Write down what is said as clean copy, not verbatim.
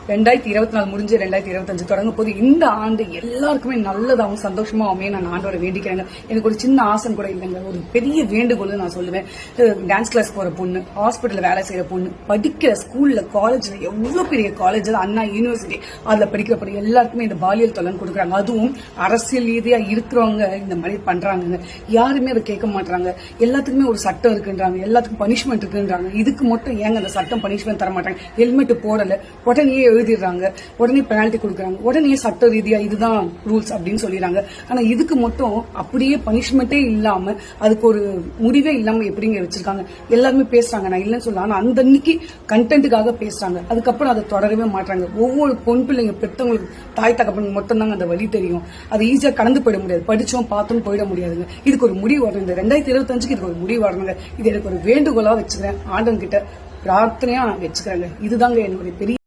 2024 முடிஞ்சு 2025 தொடங்கும் போது இந்த ஆண்டு எல்லாருக்குமே நல்லதாகவும் சந்தோஷமாவும் நான் ஆண்டோட வேண்டிக்கிறேங்க. எனக்கு ஒரு சின்ன ஆசை கூட இல்லைங்க, ஒரு பெரிய வேண்டுகோள் நான் சொல்லுவேன். டான்ஸ் கிளாஸ் போற பொண்ணு, ஹாஸ்பிட்டல்ல வேலை செய்யற பொண்ணு, படிக்கிற ஸ்கூல்ல காலேஜ்ல எவ்வளவு பெரிய காலேஜ் அண்ணா யூனிவர்சிட்டி அதுல படிக்கிற பொண்ணு எல்லாருக்குமே இந்த பாலியல் தொல்லைன்னு கொடுக்குறாங்க. அதுவும் அரசியல் ரீதியா இருக்கிறவங்க இந்த மாதிரி பண்றாங்க. யாருமே அதை கேட்க மாட்டாங்க. எல்லாத்துக்குமே ஒரு சட்டம் இருக்குன்றாங்க, எல்லாத்துக்கும் பனிஷ்மெண்ட் இருக்குன்றாங்க. இதுக்கு மட்டும் ஏங்க அந்த சட்டம் பனிஷ்மெண்ட் தர மாட்டாங்க? ஹெல்மெட் போடல உடனே எழுதிடுறாங்க, உடனே பெனால்டி கொடுக்குறாங்க, உடனே சட்ட ரீதியா இதுதான் ரூல்ஸ் அப்படின்னு சொல்லிடுறாங்க. ஆனா இதுக்கு மட்டும் அப்படியே பனிஷ்மெண்டே இல்லாம அதுக்கு ஒரு முடிவே இல்லாம எப்படிங்க வச்சிருக்காங்க? எல்லாருமே பேசுறாங்க, நான் இல்லைன்னு சொல்லலாம். ஆனா அந்த அன்னைக்கு கண்டென்ட்டுக்காக பேசுறாங்க, அதுக்கப்புறம் அதை தொடரவே மாட்டாங்க. ஒவ்வொரு பொன் பிள்ளைங்க பெற்றவங்களுக்கு தாய் தகப்பனுக்கு மட்டும் தாங்க அந்த வழி தெரியும். அது ஈஸியா கடந்து போயிட முடியாது, படிச்சோம் பார்த்தோம் போயிட முடியாதுங்க. இதுக்கு ஒரு முடிவு வரணும். இந்த 2025க்கு இதுக்கு ஒரு முடிவு வரணுங்க. இது எனக்கு ஒரு வேண்டுகோளா வச்சுக்கிறேன், ஆண்டவன் கிட்ட பிரார்த்தனையா நான் வச்சுக்கிறேங்க. இதுதாங்க என்னுடைய பெரிய